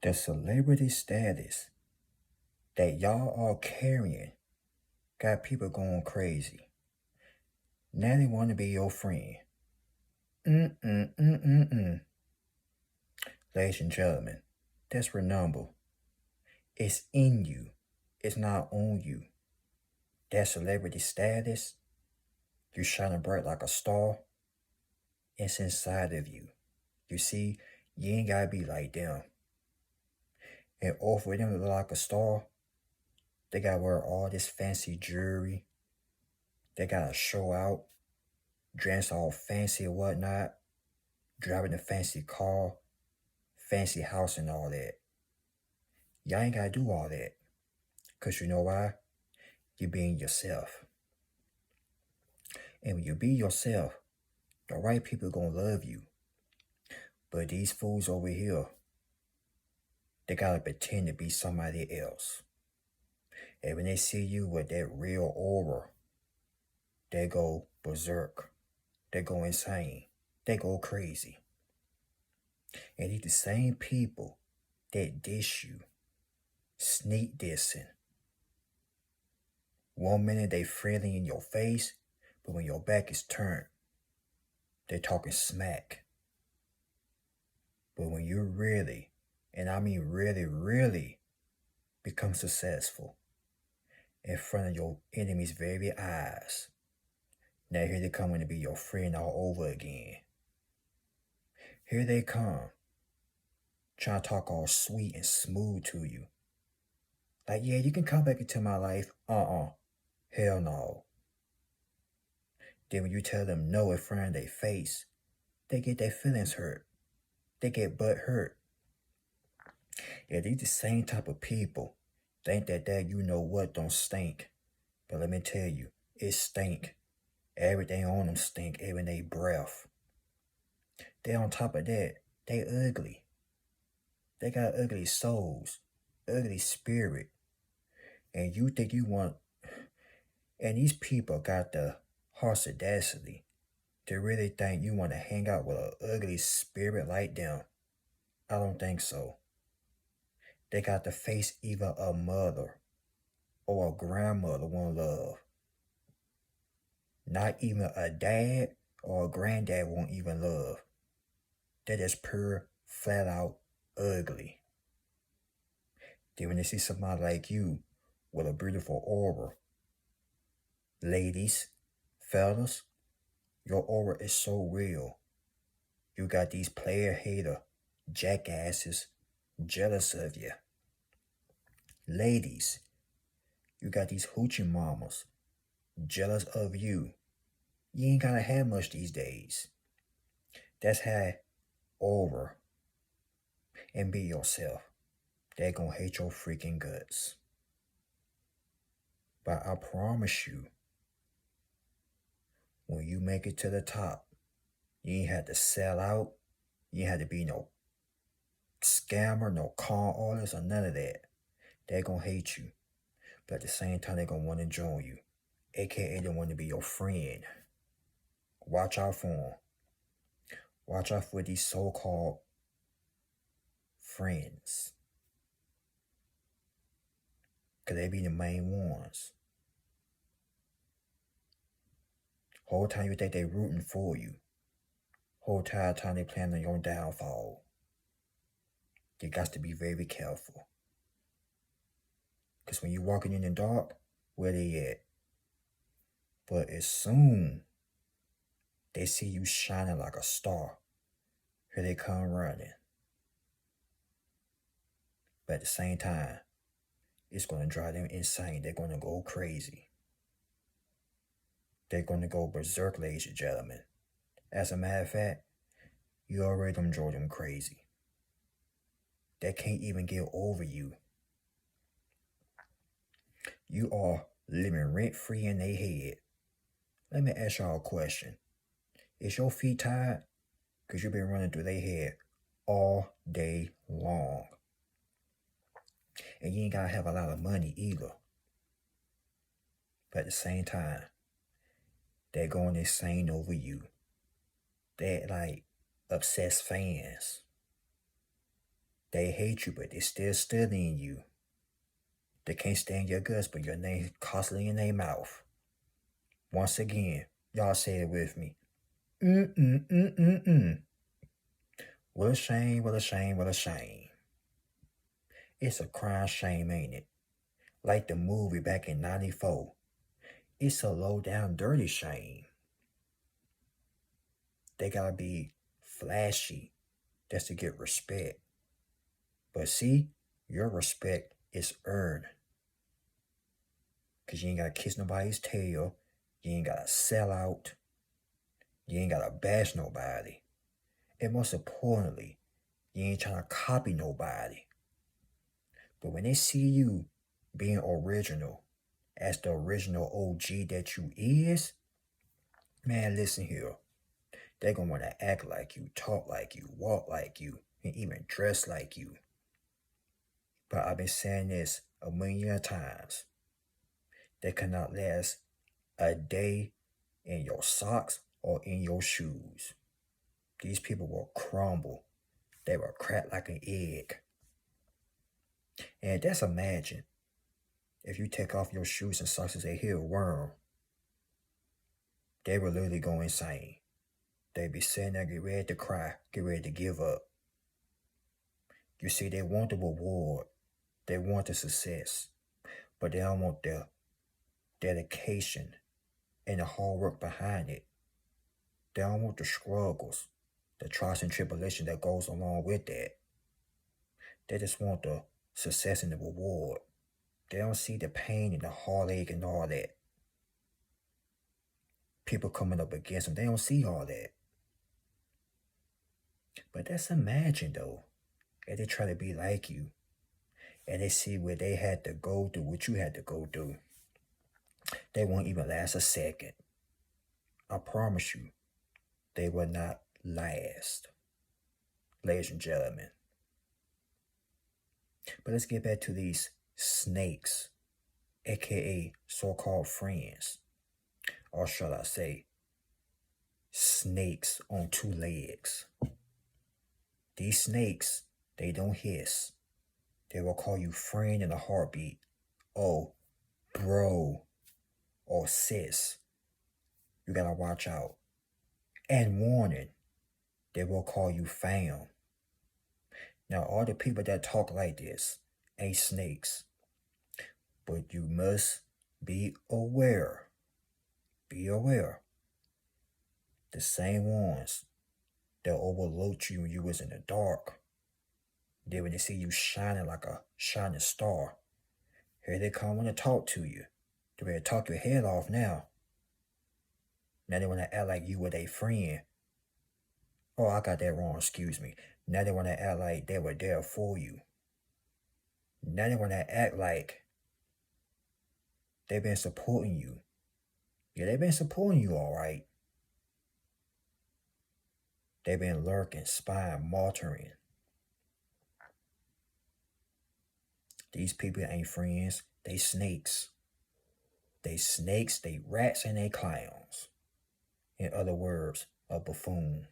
The celebrity status that y'all are carrying got people going crazy. Now they want to be your friend. Mm-mm-mm-mm-mm. Ladies and gentlemen, that's number. It's in you. It's not on you. That celebrity status, you shining bright like a star. It's inside of you. You see, you ain't gotta be like them. In order for them to look like a star, they gotta wear all this fancy jewelry. They gotta show out, dress all fancy and whatnot, driving a fancy car, fancy house and all that. Y'all ain't gotta do all that. Cause you know why? You being yourself. And when you be yourself, the right people gonna love you. But these fools over here, they gotta pretend to be somebody else. And when they see you with that real aura, they go berserk. They go insane. They go crazy. And these the same people that dish you, sneak dissing. One minute they friendly in your face, but when your back is turned, they talking smack. But when you really, and I mean really, really become successful in front of your enemy's very eyes, now here they coming to be your friend all over again. Here they come, trying to talk all sweet and smooth to you. Like, yeah, you can come back into my life. Hell no. Then when you tell them no in front of their face, they get their feelings hurt. They get butt hurt. Yeah, these the same type of people think that you know what don't stink. But let me tell you, it stink. Everything on them stink, even they breath. They on top of that, they ugly. They got ugly souls, ugly spirit. And you think you want, and these people got the harsh audacity to really think you want to hang out with an ugly spirit like them. I don't think so. They got the face either a mother or a grandmother won't love. Not even a dad or a granddad won't even love. They're just pure, flat out ugly. Then when they see somebody like you with a beautiful aura, ladies, fellas, your aura is so real. You got these player hater jackasses jealous of you. Ladies, you got these hoochie mamas jealous of you. You ain't gotta have much these days. That's how aura and be yourself. They gonna hate your freaking guts. But I promise you, when you make it to the top, you ain't had to sell out. You ain't had to be no scammer, no con artist, or none of that. They're gonna hate you. But at the same time, they're gonna want to join you. AKA they want to be your friend. Watch out for them. Watch out for these so-called friends. Because they be the main ones. Whole time you think they rooting for you. Whole time they plan on your downfall. You got to be very careful. Because when you're walking in the dark, where they at? But as soon they see you shining like a star, here they come running. But at the same time, it's going to drive them insane. They're going to go crazy. They're going to go berserk, ladies and gentlemen. As a matter of fact, you already done drove them crazy. They can't even get over you. You are living rent-free in their head. Let me ask y'all a question. Is your feet tired? Because you've been running through their head all day long. And you ain't got to have a lot of money either. But at the same time, they're going insane over you. They're like obsessed fans. They hate you, but they still studying you. They can't stand your guts, but your name constantly in their mouth. Once again, y'all say it with me. Mm-mm-mm-mm-mm. What a shame, what a shame, what a shame. It's a crying shame, ain't it? Like the movie back in 94. It's a low down dirty shame. They gotta be flashy just to get respect. But see, your respect is earned. Cause you ain't gotta kiss nobody's tail. You ain't gotta sell out. You ain't gotta bash nobody. And most importantly, you ain't trying to copy nobody. But when they see you being original, as the original OG that you is, man, listen here. They're gonna wanna act like you, talk like you, walk like you, and even dress like you. But I've been saying this a million times. They cannot last a day in your socks or in your shoes. These people will crumble. They will crack like an egg. And just imagine if you take off your shoes and socks and say, "Here, worm." They will literally go insane. They be sitting there, get ready to cry, get ready to give up. You see, they want the reward. They want the success. But they don't want the dedication and the hard work behind it. They don't want the struggles, the trials and tribulation that goes along with that. They just want the success and the reward. They don't see the pain and the heartache and all that. People coming up against them, they don't see all that. But just imagine though, if they try to be like you, and they see where they had to go through what you had to go through. They won't even last a second. I promise you, they will not last. Ladies and gentlemen. But let's get back to these snakes, aka so-called friends. Or shall I say, snakes on two legs. These snakes, they don't hiss. They will call you friend in a heartbeat. Oh, bro, or sis. You gotta watch out. And warning, they will call you fam. Now, all the people that talk like this ain't snakes. But you must be aware. Be aware. The same ones that overlooked you when you was in the dark. Then when they see you shining like a shining star, here they come want to talk to you. They ready to talk your head off now. Now they want to act like you were their friend. Oh, I got that wrong, excuse me. Now they want to act like they were there for you. Now they want to act like they've been supporting you. Yeah, they've been supporting you all right. They've been lurking, spying, monitoring. These people ain't friends. They snakes. They snakes, they rats, and they clowns. In other words, a buffoon.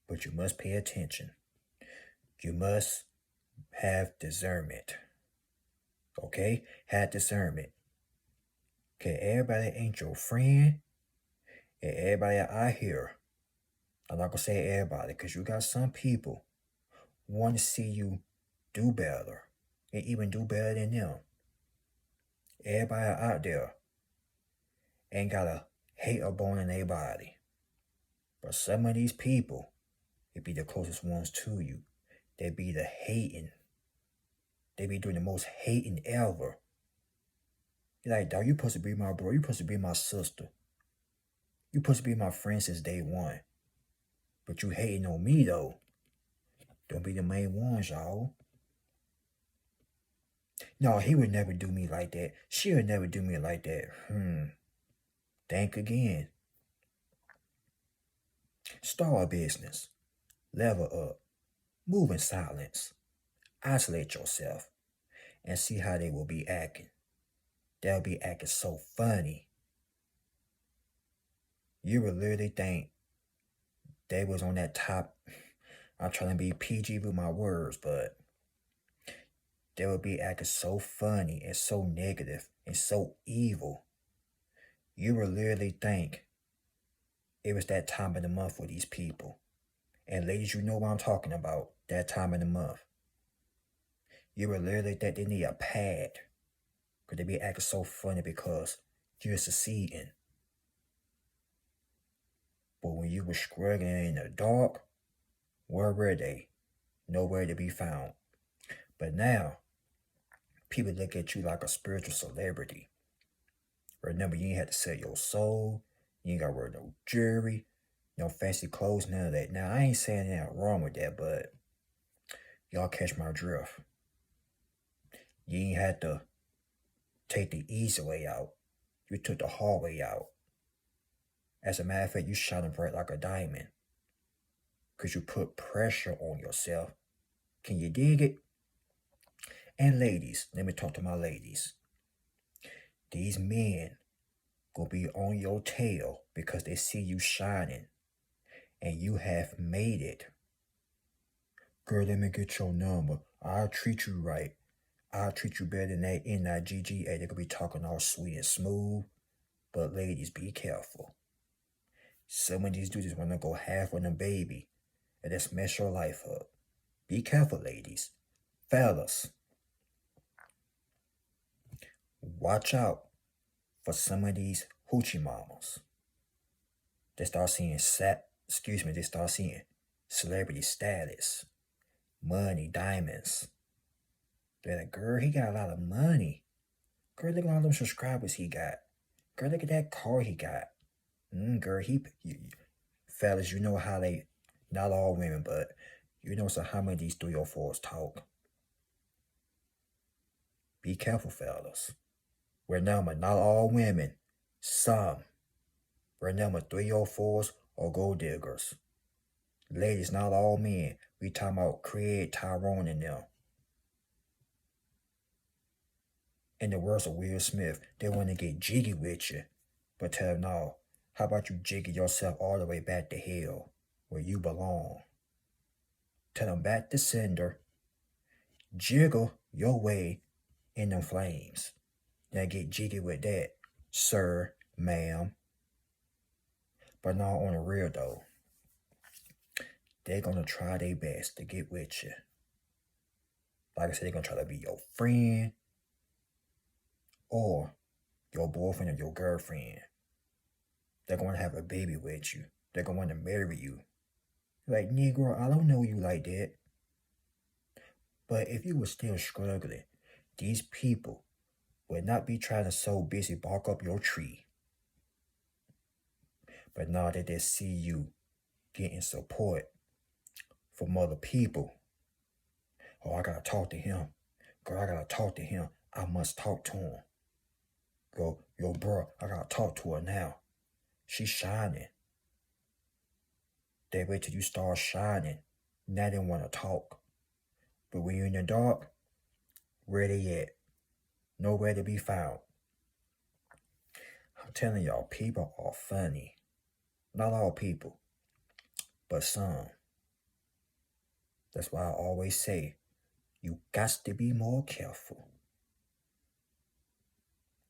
But you must pay attention. You must have discernment. Okay? Have discernment. Okay, everybody ain't your friend. And everybody out here. I'm not gonna say everybody, because you got some people want to see you do better. And even do better than them. Everybody out there ain't got a hate or bone in their body. But some of these people, they be the closest ones to you. They be the hating. They be doing the most hating ever. You're like, dog, you supposed to be my bro. You supposed to be my sister. You supposed to be my friend since day one. But you hating on me, though. Don't be the main ones, y'all. No, he would never do me like that. She would never do me like that. Think again. Start a business. Level up. Move in silence. Isolate yourself. And see how they will be acting. They'll be acting so funny. You would literally think they was on that top I'm trying to be PG with my words, but they would be acting so funny and so negative and so evil. You would literally think it was that time of the month for these people. And ladies, you know what I'm talking about, that time of the month. You would literally think they need a pad. Because they be acting so funny because you're succeeding. But when you were struggling in the dark, where were they? Nowhere to be found. But now, people look at you like a spiritual celebrity. Remember, you ain't had to sell your soul. You ain't got to wear no jewelry, no fancy clothes, none of that. Now, I ain't saying anything wrong with that, but y'all catch my drift. You ain't had to take the easy way out. You took the hard way out. As a matter of fact, you shining bright like a diamond. Because you put pressure on yourself. Can you dig it? And ladies, let me talk to my ladies. These men gonna be on your tail because they see you shining. And you have made it. Girl, let me get your number. I'll treat you right. I'll treat you better than that NIGGA. They could be talking all sweet and smooth. But ladies, be careful. Some of these dudes want to go half on a baby and just mess your life up. Be careful, ladies. Fellas, watch out for some of these hoochie mamas. They start seeing celebrity status, money, diamonds. They're like, girl, he got a lot of money. Girl, look at all them subscribers he got. Girl, look at that car he got. Girl, fellas, you know how they, not all women, but you know how many of these 304s talk. Be careful, fellas. Remember, not all women, some. Remember, 304s or gold diggers. Ladies, not all men. We talking about Craig, Tyrone, and them. In the words of Will Smith, they want to get jiggy with you. But tell them, no, how about you jiggy yourself all the way back to hell, where you belong? Tell them back to sender. Jiggle your way in them flames. Now get jiggy with that, sir, ma'am. But not on the real, though. They're going to try their best to get with you. Like I said, they're going to try to be your friend or your boyfriend or your girlfriend. They're going to have a baby with you. They're going to want to marry you. Like, Negro, I don't know you like that. But if you were still struggling, these people would not be trying to so busy bark up your tree. But now that they see you getting support from other people, oh, I gotta talk to him. Girl, I gotta talk to him. I must talk to him. Go, yo, bro, I gotta talk to her now. She's shining. They wait till you start shining. Now they want to talk. But when you're in the dark, where they at? Nowhere to be found. I'm telling y'all, people are funny. Not all people, but some. That's why I always say, you got to be more careful.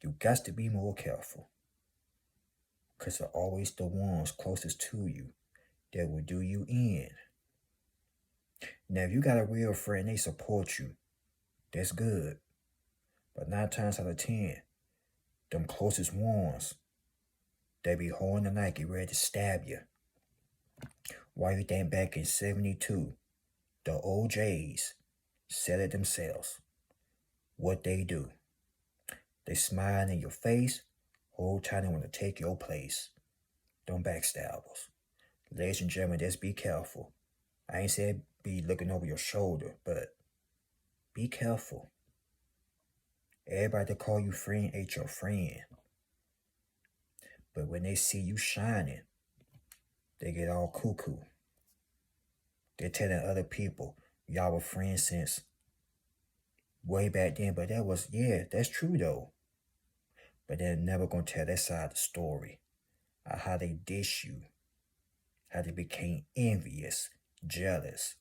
You got to be more careful. Because they're always the ones closest to you that will do you in. Now, if you got a real friend, they support you. That's good. But 9 times out of 10, them closest ones, they be holding the knife, get ready to stab you. Why you think back in 72, the OJs said it themselves. What they do? They smile in your face, whole time they want to take your place. Them backstabbers. Ladies and gentlemen, just be careful. I ain't said be looking over your shoulder, but be careful. Everybody that call you friend ain't your friend. But when they see you shining, they get all cuckoo. They're telling other people, y'all were friends since way back then. But that's true though. But they're never going to tell that side of the story. How they dish you. How they became envious, jealous,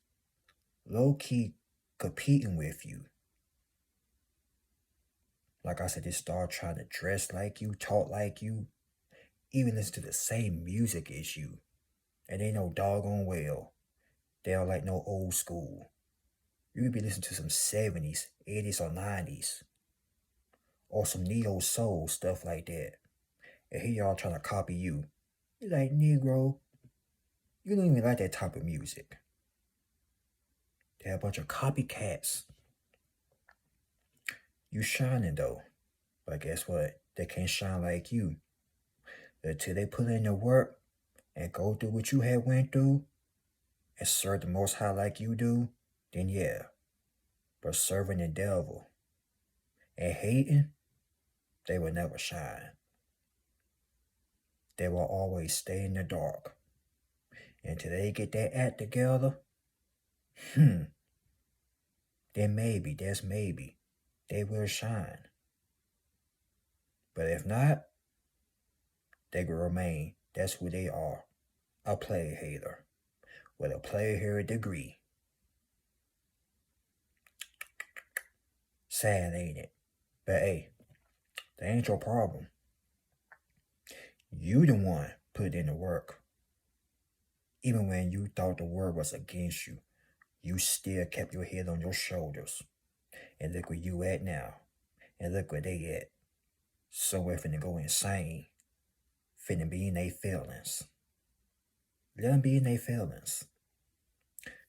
low-key competing with you. Like I said, they start trying to dress like you, talk like you, even listen to the same music as you. And they know doggone well they don't like no old school. You could be listening to some 70s, 80s, or 90s, or some neo soul stuff like that. And here y'all trying to copy you. You're like, Negro, you don't even like that type of music. They're a bunch of copycats. You shining though. But guess what? They can't shine like you. Until they put in the work and go through what you have went through and serve the Most High like you do, then yeah. But serving the devil and hating, they will never shine. They will always stay in the dark. Until they get their act together, then maybe, they will shine. But if not, they will remain. That's who they are. A player hater. With a player hater degree. Sad, ain't it? But hey, that ain't your problem. You the one put in the work. Even when you thought the world was against you, you still kept your head on your shoulders. And look where you at now. And look where they at. Somewhere finna go insane. Finna be in their feelings. Let them be in their feelings.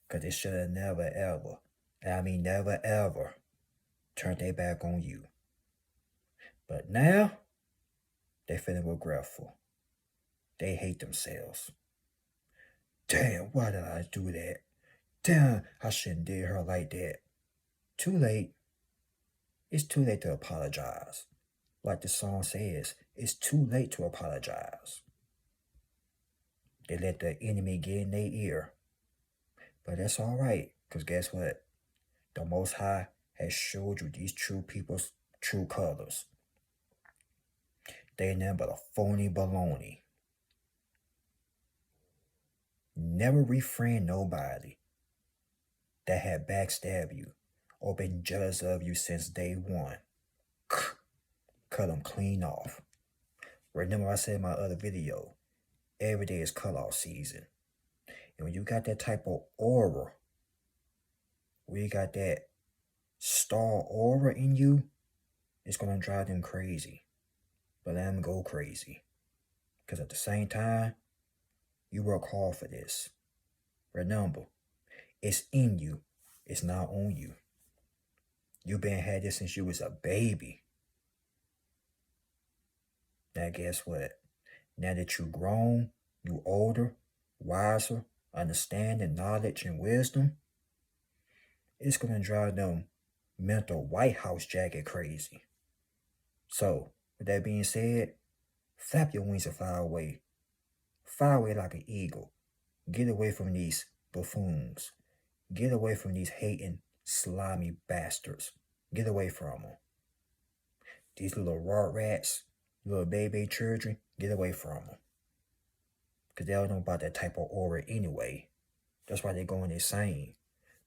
Because they should have never ever, and I mean never ever, turned their back on you. But now, they feeling regretful. They hate themselves. Damn, why did I do that? Damn, I shouldn't did her like that. Too late. It's too late to apologize. Like the song says, it's too late to apologize. They let the enemy get in their ear. But that's alright, because guess what? The Most High has showed you these true people's true colors. They ain't nothing but a phony baloney. Never refriend nobody that had backstabbed you or been jealous of you since day one. Cut them clean off. Remember I said in my other video, every day is cut-off season. And when you got that type of aura, when you got that star aura in you, it's going to drive them crazy. But let them go crazy. Because at the same time, you work hard for this. Remember, it's in you. It's not on you. You been had this since you was a baby. Now guess what? Now that you grown, you older, wiser, understanding knowledge and wisdom, it's going to drive them mental White House jacket crazy. So, with that being said, flap your wings and fly away. Fly away like an eagle. Get away from these buffoons. Get away from these hating, slimy bastards. Get away from them. These little raw rats, little baby children, get away from them. Because they don't know about that type of aura anyway. That's why they're going insane.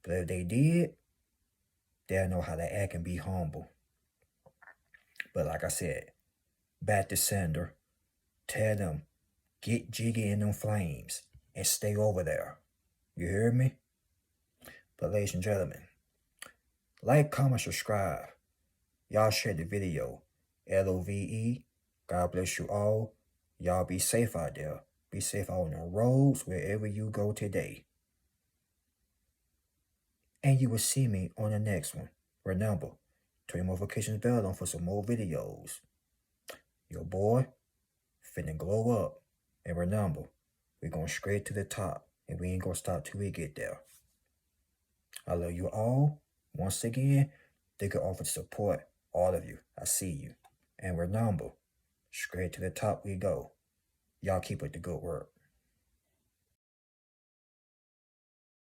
But if they did, they'll know how to act and be humble. But like I said, back to sender. Tell them, get jiggy in them flames and stay over there. You hear me? But ladies and gentlemen, like, comment, subscribe. Y'all share the video. LOVE. God bless you all. Y'all be safe out there. Be safe out on the roads wherever you go today. And you will see me on the next one. Remember, turn your notifications bell on for some more videos. Your boy, finna glow up. And remember, we're going straight to the top. And we ain't gonna stop till we get there. I love you all. Once again, thank you all for the support. All of you. I see you. And remember, straight to the top we go. Y'all keep up the good work.